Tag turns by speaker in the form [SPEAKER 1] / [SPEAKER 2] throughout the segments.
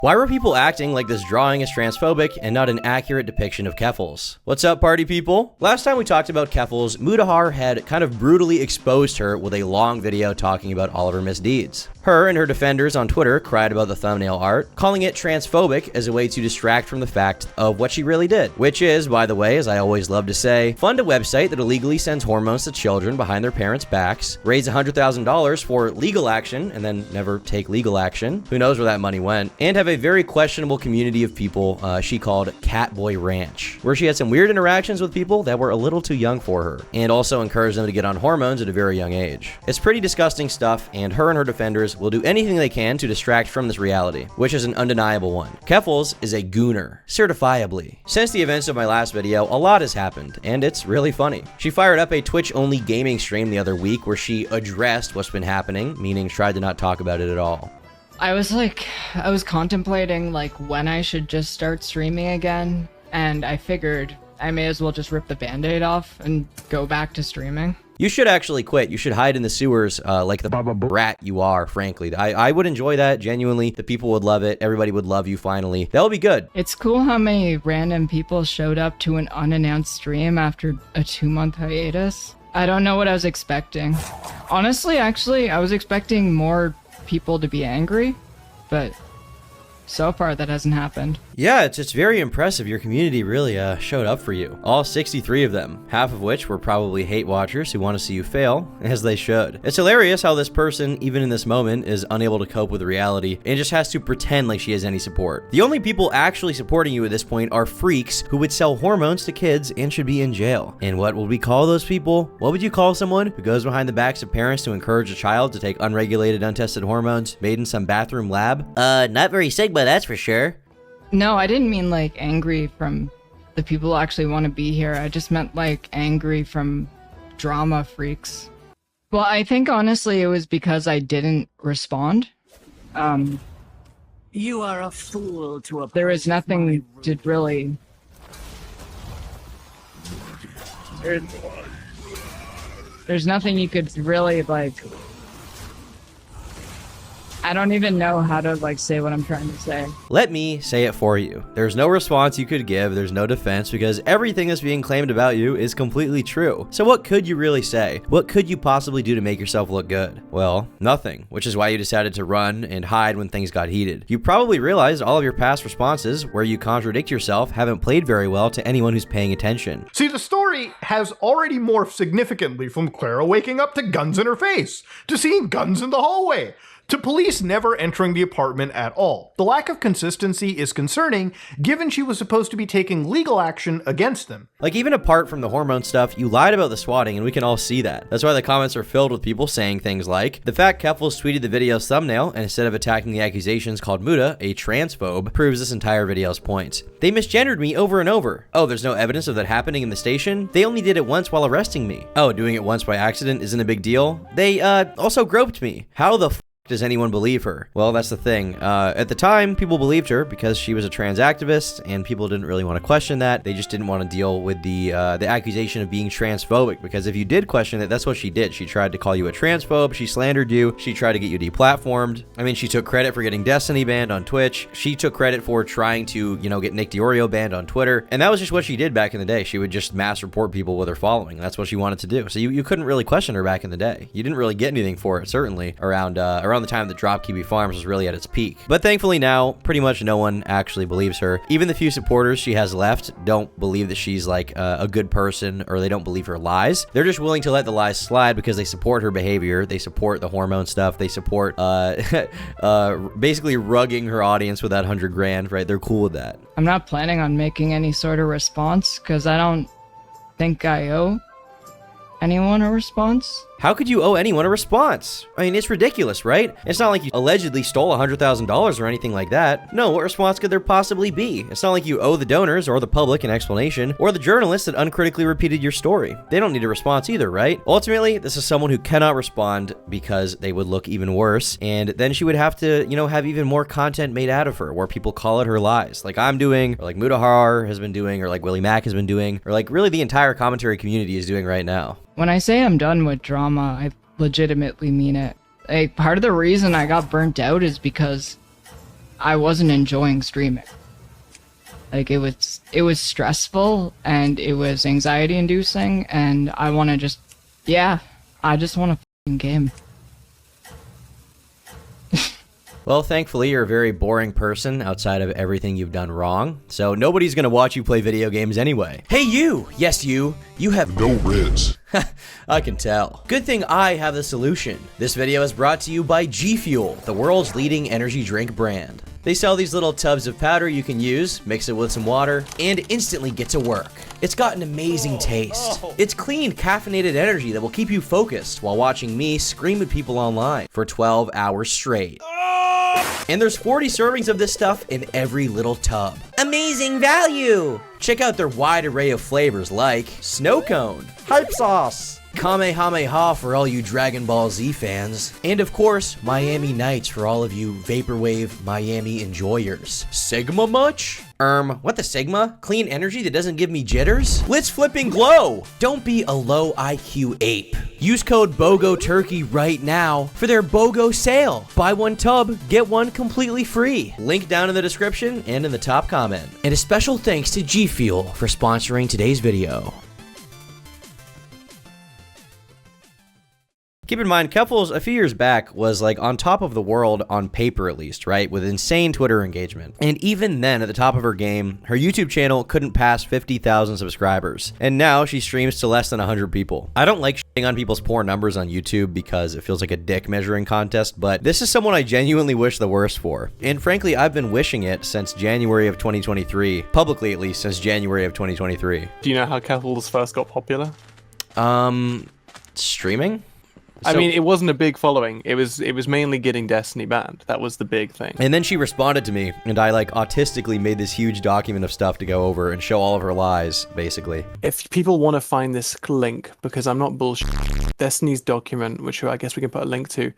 [SPEAKER 1] Why were people acting like this drawing is transphobic and not an accurate depiction of Keffals? What's up, party people? Last time we talked about Keffals, Mudahar had kind of brutally exposed her with a long video talking about all of her misdeeds. Her and her defenders on Twitter cried about the thumbnail art, calling it transphobic as a way to distract from the fact of what she really did. Which is, by the way, as I always love to say, fund a website that illegally sends hormones to children behind their parents' backs, raise $100,000 for legal action, and then never take legal action. Who knows where that money went? And have a very questionable community of people she called Catboy Ranch, where she had some weird interactions with people that were a little too young for her, and also encouraged them to get on hormones at a very young age. It's pretty disgusting stuff, and her defenders will do anything they can to distract from this reality, which is an undeniable one. Keffals is a gooner, certifiably. Since the events of my last video, a lot has happened, and it's really funny. She fired up a Twitch-only gaming stream the other week where she addressed what's been happening, meaning tried to not talk about it at all.
[SPEAKER 2] I was contemplating like when I should just start streaming again, and I figured I may as well just rip the band-aid off and go back to streaming.
[SPEAKER 1] You should actually quit. You should hide in the sewers like the rat you are, frankly. I would enjoy that, genuinely. The people would love it. Everybody would love you, finally. That would be good.
[SPEAKER 2] It's cool how many random people showed up to an unannounced stream after a 2-month hiatus. I don't know what I was expecting. Honestly, actually, I was expecting more people to be angry, but so far that hasn't happened.
[SPEAKER 1] Yeah, it's very impressive. Your community really showed up for you. All 63 of them, half of which were probably hate watchers who want to see you fail, as they should. It's hilarious how this person, even in this moment, is unable to cope with reality and just has to pretend like she has any support. The only people actually supporting you at this point are freaks who would sell hormones to kids and should be in jail. And what would we call those people? What would you call someone who goes behind the backs of parents to encourage a child to take unregulated, untested hormones made in some bathroom lab? Not very Sigma, that's for sure.
[SPEAKER 2] No, I didn't mean like angry from the people who actually want to be here. I just meant like angry from drama freaks. Well, I think honestly it was because I didn't respond.
[SPEAKER 3] You are a fool to
[SPEAKER 2] There was nothing to really... There's nothing you could really like... I don't even know how to like say what I'm trying to say.
[SPEAKER 1] Let me say it for you. There's no response you could give, there's no defense, because everything that's being claimed about you is completely true. So what could you really say? What could you possibly do to make yourself look good? Well, nothing, which is why you decided to run and hide when things got heated. You probably realized all of your past responses, where you contradict yourself, haven't played very well to anyone who's paying attention.
[SPEAKER 4] See, the story has already morphed significantly from Clara waking up to guns in her face, to seeing guns in the hallway, to police never entering the apartment at all. The lack of consistency is concerning, given she was supposed to be taking legal action against them.
[SPEAKER 1] Like, even apart from the hormone stuff, you lied about the swatting, and we can all see that. That's why the comments are filled with people saying things like, the fact Keffals tweeted the video's thumbnail, and instead of attacking the accusations called Muda, a transphobe, proves this entire video's point. They misgendered me over and over. Oh, there's no evidence of that happening in the station? They only did it once while arresting me. Oh, doing it once by accident isn't a big deal? They, also groped me. How the does anyone believe her? Well, that's the thing. At the time, people believed her because she was a trans activist, and people didn't really want to question that. They just didn't want to deal with the accusation of being transphobic, because if you did question it, that's what she did. She tried to call you a transphobe, she slandered you, she tried to get you deplatformed. I mean, she took credit for getting Destiny banned on Twitch. She took credit for trying to, get Nick Diorio banned on Twitter, and that was just what she did back in the day. She would just mass report people with her following. That's what she wanted to do. So you couldn't really question her back in the day. You didn't really get anything for it, certainly, around the time that Dropkeepy Farms was really at its peak. But thankfully now, pretty much no one actually believes her. Even the few supporters she has left don't believe that she's like a good person, or they don't believe her lies. They're just willing to let the lies slide because they support her behavior, they support the hormone stuff, they support basically rugging her audience with that 100 grand, right? They're cool with that.
[SPEAKER 2] I'm not planning on making any sort of response because I don't think I owe anyone a response.
[SPEAKER 1] How could you owe anyone a response? I mean, it's ridiculous, right? It's not like you allegedly stole $100,000 or anything like that. No, what response could there possibly be? It's not like you owe the donors or the public an explanation, or the journalists that uncritically repeated your story. They don't need a response either, right? Ultimately, this is someone who cannot respond because they would look even worse, and then she would have to, have even more content made out of her, where people call it her lies, like I'm doing, or like Mudahar has been doing, or like Willie Mack has been doing, or like really the entire commentary community is doing right now.
[SPEAKER 2] When I say I'm done with drama, I legitimately mean it. Part of the reason I got burnt out is because I wasn't enjoying streaming. Like, it was stressful, and it was anxiety inducing, and I want to just, yeah, I just want to f***ing game.
[SPEAKER 1] Well, thankfully, you're a very boring person outside of everything you've done wrong, so nobody's gonna watch you play video games anyway. Hey you! Yes you! You have
[SPEAKER 5] No reds.
[SPEAKER 1] I can tell. Good thing I have the solution. This video is brought to you by G Fuel, the world's leading energy drink brand. They sell these little tubs of powder you can use, mix it with some water, and instantly get to work. It's got an amazing taste. It's clean, caffeinated energy that will keep you focused while watching me scream at people online for 12 hours straight. And there's 40 servings of this stuff in every little tub. Amazing value! Check out their wide array of flavors like Snow Cone, Hype Sauce, Kamehameha for all you Dragon Ball Z fans, and of course, Miami Nights for all of you Vaporwave Miami enjoyers. Sigma much? What the Sigma? Clean energy that doesn't give me jitters? Let's flipping glow! Don't be a low IQ ape. Use code BOGOTURKEY right now for their BOGO sale. Buy one tub, get one completely free. Link down in the description and in the top comment. And a special thanks to G Fuel for sponsoring today's video. Keep in mind, Keffals, a few years back, was like on top of the world on paper at least, right? With insane Twitter engagement. And even then, at the top of her game, her YouTube channel couldn't pass 50,000 subscribers. And now she streams to less than 100 people. I don't like shitting on people's poor numbers on YouTube because it feels like a dick measuring contest, but this is someone I genuinely wish the worst for. And frankly, I've been wishing it since January of 2023. Publicly, at least, since January of 2023.
[SPEAKER 6] Do you know how Keffals first got popular?
[SPEAKER 1] Streaming?
[SPEAKER 6] I mean, it wasn't a big following. It was mainly getting Destiny banned. That was the big thing.
[SPEAKER 1] And then she responded to me, and I like autistically made this huge document of stuff to go over and show all of her lies, basically.
[SPEAKER 6] If people want to find this link, because I'm not bullshit, Destiny's document, which I guess we can put a link to,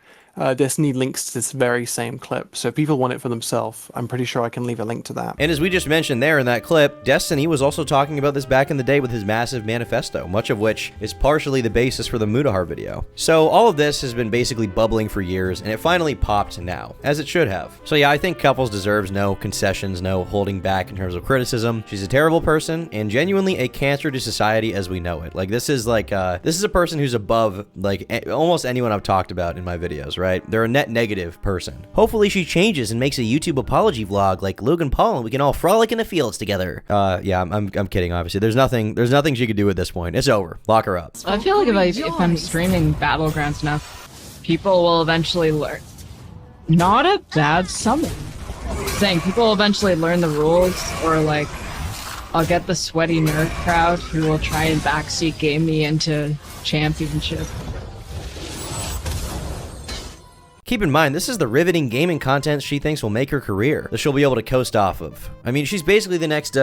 [SPEAKER 6] Destiny links to this very same clip. So if people want it for themselves, I'm pretty sure I can leave a link to that.
[SPEAKER 1] And as we just mentioned there in that clip, Destiny was also talking about this back in the day with his massive manifesto, much of which is partially the basis for the Mutahar video. So all of this has been basically bubbling for years, and it finally popped now, as it should have. So yeah, I think Keffals deserves no concessions, no holding back in terms of criticism. She's a terrible person, and genuinely a cancer to society as we know it. Like, this is a person who's above, like, almost anyone I've talked about in my videos, right? They're a net negative person. Hopefully she changes and makes a YouTube apology vlog like Logan Paul, and we can all frolic in the fields together. Yeah, I'm kidding, obviously. There's nothing she could do at this point. It's over. Lock her up.
[SPEAKER 2] I feel like if I'm streaming Battlegrounds enough, people will eventually learn. Not a bad summon. Saying people will eventually learn the rules, or like, I'll get the sweaty nerd crowd who will try and backseat game me into championship.
[SPEAKER 1] Keep in mind, this is the riveting gaming content she thinks will make her career, that she'll be able to coast off of. I mean, she's basically the next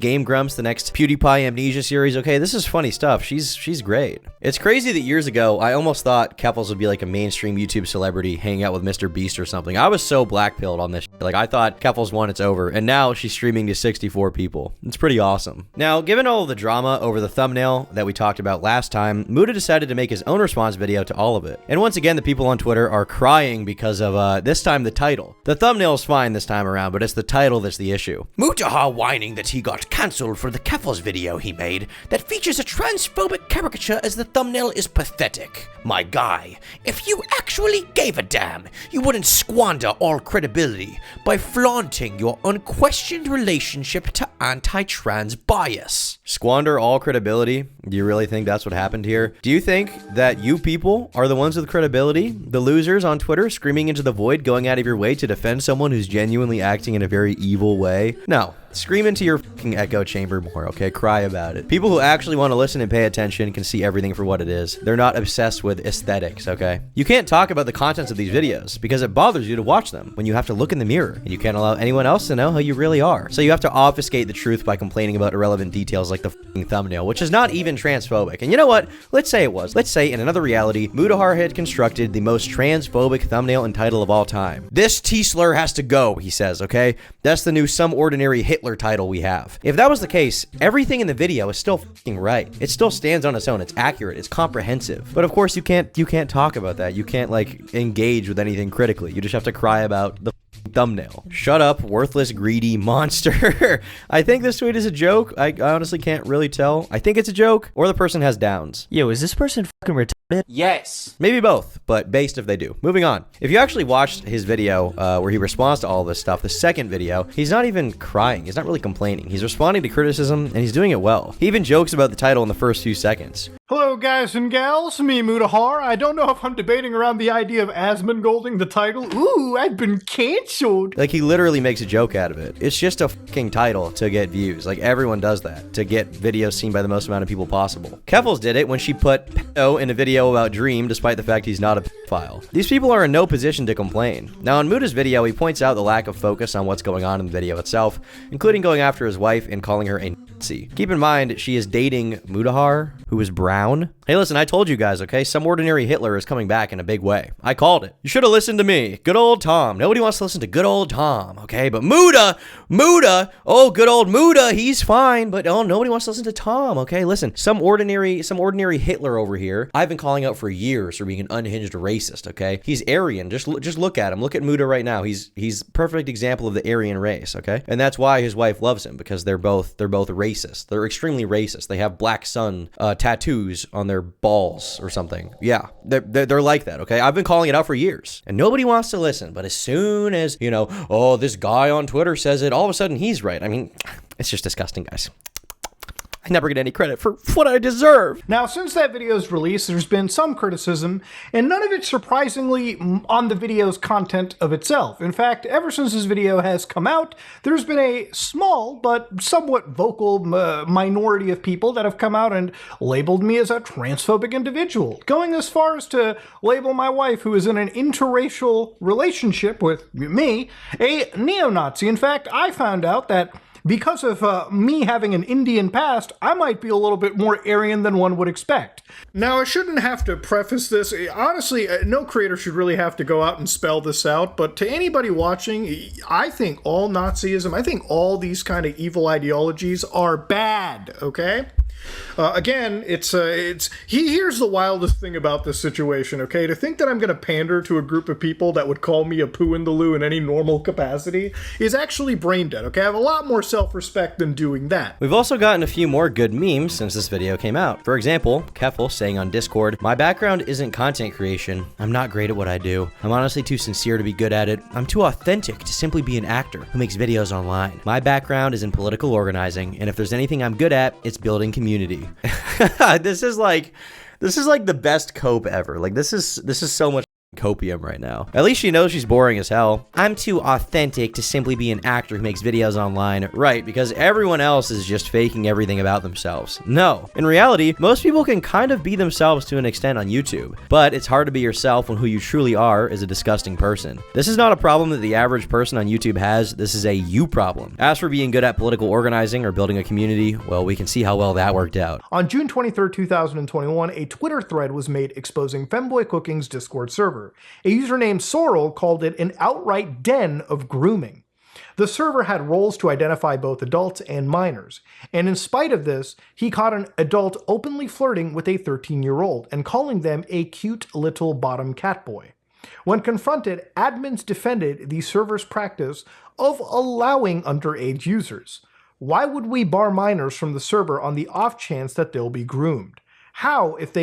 [SPEAKER 1] Game Grumps, the next PewDiePie Amnesia series. Okay, this is funny stuff. She's great. It's crazy that years ago, I almost thought Keffals would be like a mainstream YouTube celebrity hanging out with Mr. Beast or something. I was so blackpilled on this shit. Like, I thought Keffals won, it's over. And now she's streaming to 64 people. It's pretty awesome. Now, given all of the drama over the thumbnail that we talked about last time, Muda decided to make his own response video to all of it. And once again, the people on Twitter are crying because of, this time, the title. The thumbnail's fine this time around, but it's the title that's the issue. Mutahar whining that he got cancelled for the Keffals video he made that features a transphobic caricature as the thumbnail is pathetic. My guy, if you actually gave a damn, you wouldn't squander all credibility by flaunting your unquestioned relationship to anti-trans bias. Squander all credibility? Do you really think that's what happened here? Do you think that you people are the ones with credibility? The losers on Twitter screaming into the void, going out of your way to defend someone who's genuinely acting in a very evil way? No. Scream into your fucking echo chamber more, okay? Cry about it. People who actually want to listen and pay attention can see everything for what it is. They're not obsessed with aesthetics, okay? You can't talk about the contents of these videos because it bothers you to watch them when you have to look in the mirror and you can't allow anyone else to know how you really are. So you have to obfuscate the truth by complaining about irrelevant details like the fucking thumbnail, which is not even transphobic. And you know what? Let's say it was. Let's say in another reality, Mutahar had constructed the most transphobic thumbnail and title of all time. This T-slur has to go, he says, okay? That's the new Some Ordinary Hitler title we have. If that was the case, everything in the video is still fucking right. It still stands on its own. It's accurate. It's comprehensive. But of course, you can't talk about that. You can't like engage with anything critically. You just have to cry about the thumbnail. Shut up, worthless, greedy monster. I think this tweet is a joke. I honestly can't really tell. I think it's a joke, or the person has downs.
[SPEAKER 5] Yo, is this person fucking retarded?
[SPEAKER 7] Yes.
[SPEAKER 1] Maybe both, but based if they do. Moving on. If you actually watched his video where he responds to all this stuff, the second video, he's not even crying. He's not really complaining. He's responding to criticism, and he's doing it well. He even jokes about the title in the first few seconds.
[SPEAKER 4] Hello guys and gals, me Mutahar. I don't know if I'm debating around the idea of Asmongolding the title. Ooh, I've been cancelled.
[SPEAKER 1] Like, he literally makes a joke out of it. It's just a fucking title to get views. Like, everyone does that, to get videos seen by the most amount of people possible. Keffals did it when she put pedo in a video about Dream, despite the fact he's not a pedophile. These people are in no position to complain. Now, in Muda's video, he points out the lack of focus on what's going on in the video itself, including going after his wife and calling her a Nazi. Keep in mind, she is dating Mutahar, who is brown. Hey, listen, I told you guys, okay? Some ordinary Hitler is coming back in a big way. I called it. You should have listened to me. Good old Tom. Nobody wants to listen to good old Tom, okay? But Muda, oh, good old Muda, he's fine. But oh, nobody wants to listen to Tom, okay? Listen, some ordinary Hitler over here, I've been calling out for years for being an unhinged racist, okay? He's Aryan. Just look at him. Look at Muda right now. He's perfect example of the Aryan race, okay? And that's why his wife loves him, because they're both racist. They're extremely racist. They have black sun tattoos on their balls or something. Yeah, they're like that, okay? I've been calling it out for years, and nobody wants to listen. But as soon as, you know, oh, this guy on Twitter says it, all of a sudden he's right. I mean, it's just disgusting, guys. I never get any credit for what I deserve.
[SPEAKER 4] Now, since that video's release, there's been some criticism, and none of it surprisingly on the video's content of itself. In fact, ever since this video has come out, there's been a small but somewhat vocal minority of people that have come out and labeled me as a transphobic individual, going as far as to label my wife, who is in an interracial relationship with me, a neo-Nazi. In fact, I found out that because of me having an Indian past, I might be a little bit more Aryan than one would expect. Now, I shouldn't have to preface this. Honestly, no creator should really have to go out and spell this out, but to anybody watching, I think all Nazism, I think all these kind of evil ideologies are bad, okay? Again, here's the wildest thing about this situation, okay? To think that I'm going to pander to a group of people that would call me a poo in the loo in any normal capacity is actually brain dead, okay? I have a lot more self-respect than doing that.
[SPEAKER 1] We've also gotten a few more good memes since this video came out. For example, Keffals saying on Discord, "My background isn't content creation. I'm not great at what I do. I'm honestly too sincere to be good at it. I'm too authentic to simply be an actor who makes videos online. My background is in political organizing, and if there's anything I'm good at, it's building community." This is like the best cope ever. Like, this is so much copium right now. At least she knows she's boring as hell. I'm too authentic to simply be an actor who makes videos online. Right, because everyone else is just faking everything about themselves. No. In reality, most people can kind of be themselves to an extent on YouTube, but it's hard to be yourself when who you truly are is a disgusting person. This is not a problem that the average person on YouTube has. This is a you problem. As for being good at political organizing or building a community, well, we can see how well that worked out.
[SPEAKER 4] On June 23rd, 2021, a Twitter thread was made exposing Femboy Cooking's Discord server. A user named Sorrel called it an outright den of grooming. The server had roles to identify both adults and minors, and in spite of this, he caught an adult openly flirting with a 13-year-old and calling them a cute little bottom catboy. When confronted, admins defended the server's practice of allowing underage users. Why would we bar minors from the server on the off chance that they'll be groomed? How if they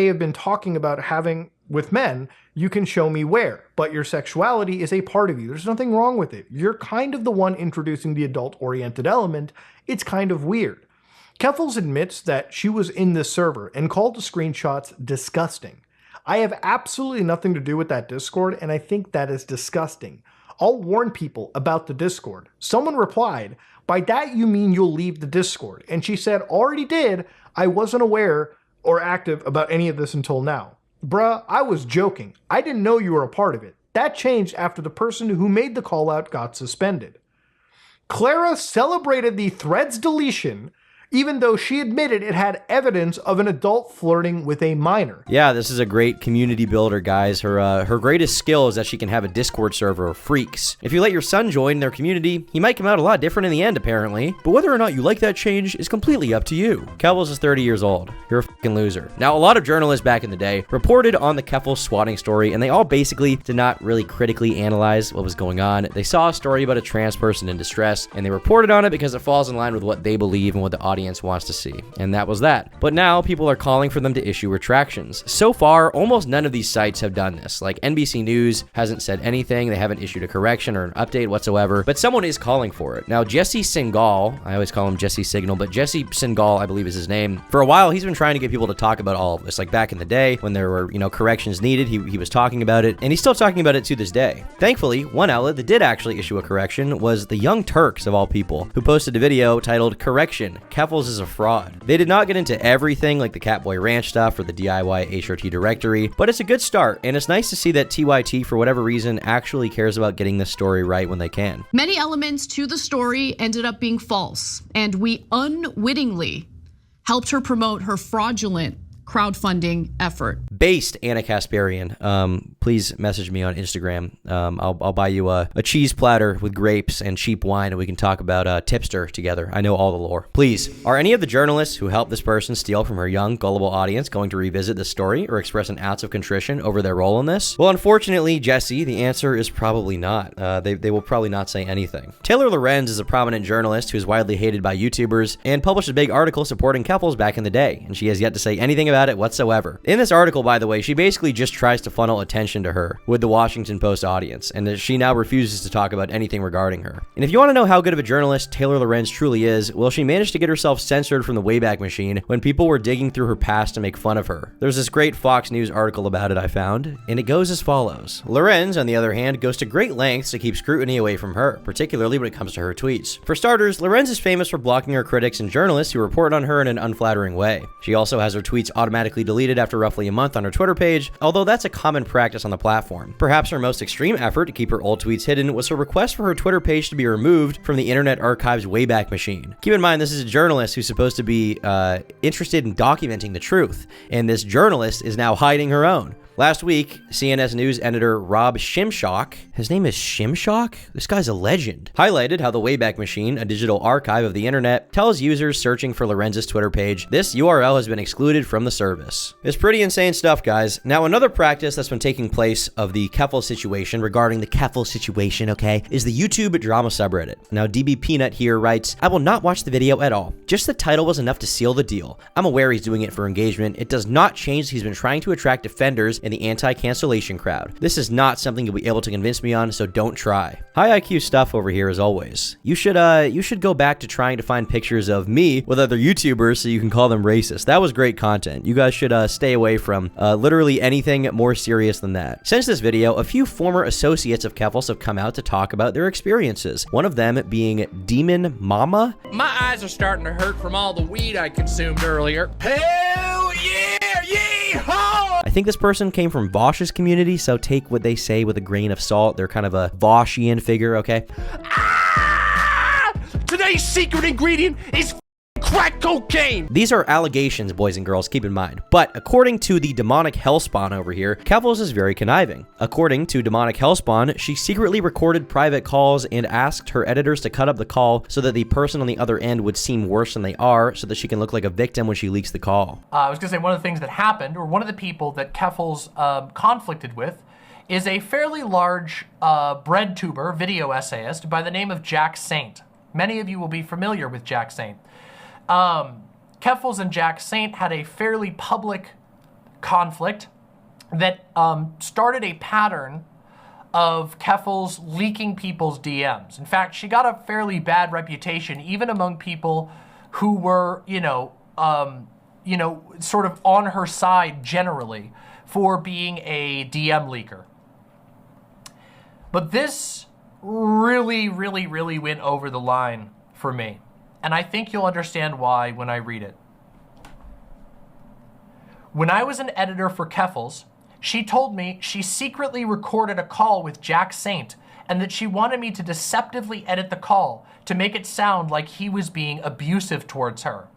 [SPEAKER 4] have been talking about having with men, you can show me where, but your sexuality is a part of you. There's nothing wrong with it. You're kind of the one introducing the adult-oriented element. It's kind of weird. Keffals admits that she was in this server and called the screenshots disgusting. I have absolutely nothing to do with that Discord, and I think that is disgusting. I'll warn people about the Discord. Someone replied, "By that you mean you'll leave the Discord?" And she said, "Already did. I wasn't aware or active about any of this until now." Bruh, I was joking. I didn't know you were a part of it. That changed after the person who made the call out got suspended. Clara celebrated the thread's deletion, even though she admitted it had evidence of an adult flirting with a minor.
[SPEAKER 1] Yeah, this is a great community builder, guys. Her greatest skill is that she can have a Discord server of freaks. If you let your son join their community, he might come out a lot different in the end, apparently. But whether or not you like that change is completely up to you. Keffals is 30 years old. You're a fucking loser. Now, a lot of journalists back in the day reported on the Keffals swatting story, and they all basically did not really critically analyze what was going on. They saw a story about a trans person in distress, and they reported on it because it falls in line with what they believe and what the audience wants to see. And that was that. But now people are calling for them to issue retractions. So far, almost none of these sites have done this. Like NBC News hasn't said anything. They haven't issued a correction or an update whatsoever, but someone is calling for it. Now, Jesse Singal, I always call him Jesse Signal, but Jesse Singal, I believe is his name. For a while, he's been trying to get people to talk about all of this. Like back in the day when there were, corrections needed, he was talking about it, and he's still talking about it to this day. Thankfully, one outlet that did actually issue a correction was the Young Turks, of all people, who posted a video titled "Correction, Keffals is a fraud." They did not get into everything like the Catboy Ranch stuff or the DIY HRT directory, but it's a good start, and it's nice to see that TYT, for whatever reason, actually cares about getting this story right when they can.
[SPEAKER 7] Many elements to the story ended up being false, and we unwittingly helped her promote her fraudulent crowdfunding effort.
[SPEAKER 1] Based Anna Kasparian, please message me on Instagram. I'll buy you a cheese platter with grapes and cheap wine, and we can talk about Tipster together. I know all the lore. Please, are any of the journalists who helped this person steal from her young, gullible audience going to revisit this story or express an ounce of contrition over their role in this? Well, unfortunately, Jesse, the answer is probably not. They will probably not say anything. Taylor Lorenz is a prominent journalist who is widely hated by YouTubers and published a big article supporting Keffals back in the day, and she has yet to say anything about it whatsoever. In this article, by the way, she basically just tries to funnel attention to her with the Washington Post audience, and she now refuses to talk about anything regarding her. And if you want to know how good of a journalist Taylor Lorenz truly is, well, she managed to get herself censored from the Wayback Machine when people were digging through her past to make fun of her. There's this great Fox News article about it I found, and it goes as follows. Lorenz, on the other hand, goes to great lengths to keep scrutiny away from her, particularly when it comes to her tweets. For starters, Lorenz is famous for blocking her critics and journalists who report on her in an unflattering way. She also has her tweets automatically deleted after roughly a month on her Twitter page, although that's a common practice on the platform. Perhaps her most extreme effort to keep her old tweets hidden was her request for her Twitter page to be removed from the Internet Archive's Wayback Machine. Keep in mind, this is a journalist who's supposed to be interested in documenting the truth, and this journalist is now hiding her own. Last week, CNS News editor Rob Shimshock, his name is Shimshock? This guy's a legend, highlighted how the Wayback Machine, a digital archive of the internet, tells users searching for Lorenz's Twitter page, this URL has been excluded from the service. It's pretty insane stuff, guys. Now, another practice that's been taking place of the Keffals situation, regarding the Keffals situation, okay, is the YouTube drama subreddit. Now, DB Peanut here writes, I will not watch the video at all. Just the title was enough to seal the deal. I'm aware he's doing it for engagement. It does not change he's been trying to attract defenders in the anti-cancellation crowd. This is not something you'll be able to convince me on, so don't try. High IQ stuff over here as always. You should go back to trying to find pictures of me with other YouTubers so you can call them racist. That was great content. You guys should stay away from literally anything more serious than that. Since this video, a few former associates of Keffals have come out to talk about their experiences. One of them being Demon Mama.
[SPEAKER 8] My eyes are starting to hurt from all the weed I consumed earlier. Hell yeah! Yeehaw!
[SPEAKER 1] I think this person came from Vosh's community, so take what they say with a grain of salt. They're kind of a Voshian figure, okay?
[SPEAKER 8] Ah! Today's secret ingredient is crack cocaine.
[SPEAKER 1] These are allegations, boys and girls, keep in mind. But according to the demonic hellspawn over here, Keffals is very conniving. According to demonic hellspawn, she secretly recorded private calls and asked her editors to cut up the call so that the person on the other end would seem worse than they are, so that she can look like a victim when she leaks the call.
[SPEAKER 9] I was gonna say, one of the things that happened, or one of the people that Keffals conflicted with, is a fairly large bread tuber video essayist by the name of Jack Saint. Many of you will be familiar with Jack Saint. Keffals and Jack Saint had a fairly public conflict that started a pattern of Keffals leaking people's DMs. In fact, she got a fairly bad reputation even among people who were, sort of on her side generally for being a DM leaker. But this really went over the line for me. And I think you'll understand why when I read it. When I was an editor for Keffals, she told me she secretly recorded a call with Jack Saint and that she wanted me to deceptively edit the call to make it sound like he was being abusive towards her.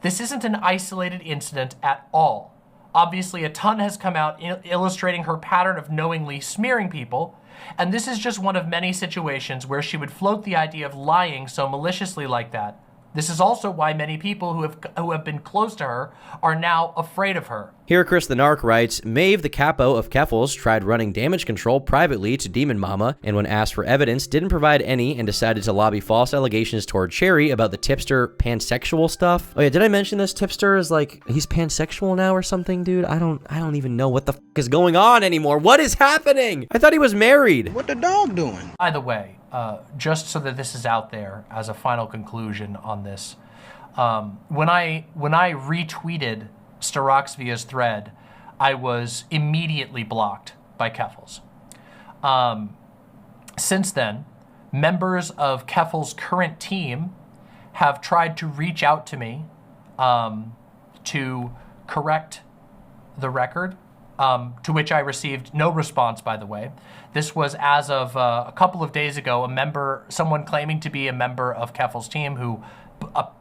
[SPEAKER 9] This isn't an isolated incident at all. Obviously, a ton has come out illustrating her pattern of knowingly smearing people, and this is just one of many situations where she would float the idea of lying so maliciously like that. This is also why many people who have been close to her are now afraid of her.
[SPEAKER 1] Here, Chris the Narc writes, Maeve, the capo of Keffals, tried running damage control privately to Demon Mama, and when asked for evidence, didn't provide any and decided to lobby false allegations toward Cherry about the tipster pansexual stuff. Oh yeah, did I mention this? Tipster is like, he's pansexual now or something, dude? I don't even know what the f is going on anymore. What is happening? I thought he was married.
[SPEAKER 10] What the dog doing?
[SPEAKER 9] By the way, just so that this is out there as a final conclusion on this, when I retweeted Staroxvia's thread, I was immediately blocked by Keffals. Since then, members of Keffals' current team have tried to reach out to me to correct the record, to which I received no response, by the way. This was as of a couple of days ago, someone claiming to be a member of Keffals' team who,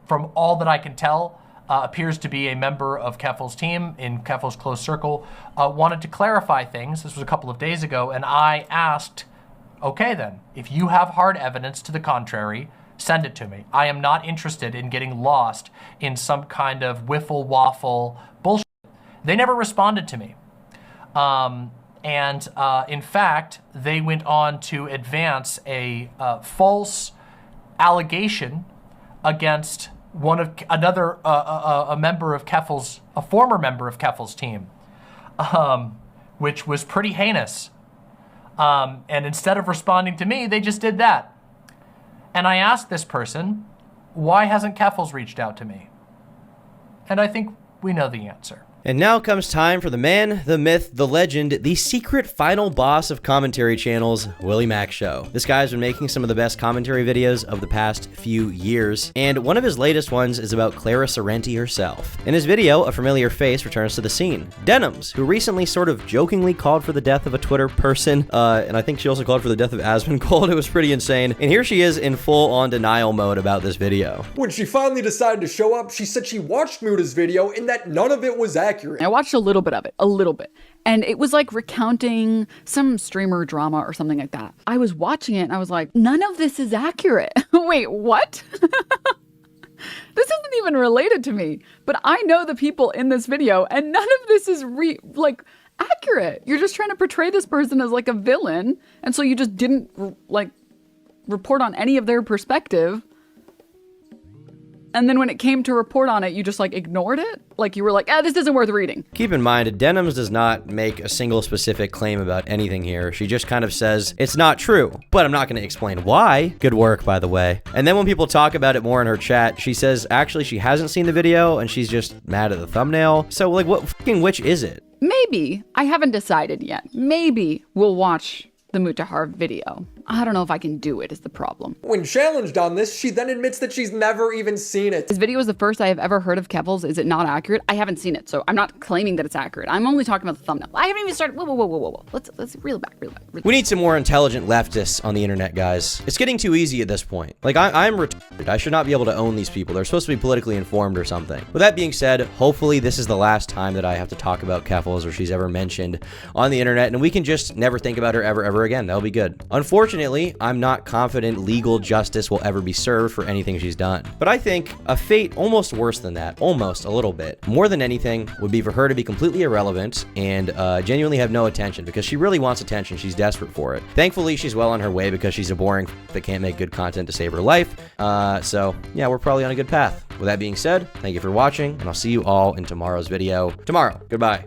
[SPEAKER 9] from all that I can tell, appears to be a member of Keffals' team in Keffals' close circle, wanted to clarify things. This was a couple of days ago, and I asked, okay then, if you have hard evidence to the contrary, send it to me. I am not interested in getting lost in some kind of wiffle waffle bullshit. They never responded to me. In fact, they went on to advance a false allegation against a member of Keffals, a former member of Keffals' team, which was pretty heinous. And instead of responding to me, they just did that. And I asked this person, why hasn't Keffals reached out to me? And I think we know the answer.
[SPEAKER 1] And now comes time for the man, the myth, the legend, the secret final boss of commentary channels, Willie Mac Show. This guy's been making some of the best commentary videos of the past few years, and one of his latest ones is about Clara Sorrenti herself. In his video, a familiar face returns to the scene. Denims, who recently sort of jokingly called for the death of a Twitter person, and I think she also called for the death of Asmongold. It was pretty insane. And here she is in full-on denial mode about this video.
[SPEAKER 11] When she finally decided to show up, she said she watched Muda's video and that none of it was accurate.
[SPEAKER 12] I watched a little bit of it, and it was like recounting some streamer drama or something like that. I was watching it and I was like, none of this is accurate. Wait, what? This isn't even related to me, but I know the people in this video and none of this is accurate. You're just trying to portray this person as like a villain, and so you just didn't report on any of their perspective. And then when it came to report on it, you just ignored it? You were like, this isn't worth reading.
[SPEAKER 1] Keep in mind, Denims does not make a single specific claim about anything here. She just kind of says, it's not true, but I'm not going to explain why. Good work, by the way. And then when people talk about it more in her chat, she says, actually, she hasn't seen the video and she's just mad at the thumbnail. So, what fucking which is it?
[SPEAKER 12] Maybe. I haven't decided yet. Maybe we'll watch the Mutahar video. I don't know if I can do it is the problem.
[SPEAKER 11] When challenged on this, she then admits that she's never even seen it.
[SPEAKER 12] This video is the first I have ever heard of Keffals. Is it not accurate? I haven't seen it, so I'm not claiming that it's accurate. I'm only talking about the thumbnail. I haven't even started. Whoa. Let's reel back.
[SPEAKER 1] We need some more intelligent leftists on the internet, guys. It's getting too easy at this point. I'm retarded. I should not be able to own these people. They're supposed to be politically informed or something. With that being said, hopefully this is the last time that I have to talk about Keffals or she's ever mentioned on the internet, and we can just never think about her ever again. That'll be good. Unfortunately, I'm not confident legal justice will ever be served for anything she's done. But I think a fate almost worse than that, almost a little bit, more than anything, would be for her to be completely irrelevant and genuinely have no attention, because she really wants attention. She's desperate for it. Thankfully, she's well on her way because she's a boring that can't make good content to save her life. So yeah, we're probably on a good path. With that being said, thank you for watching, and I'll see you all in tomorrow's video tomorrow. Goodbye.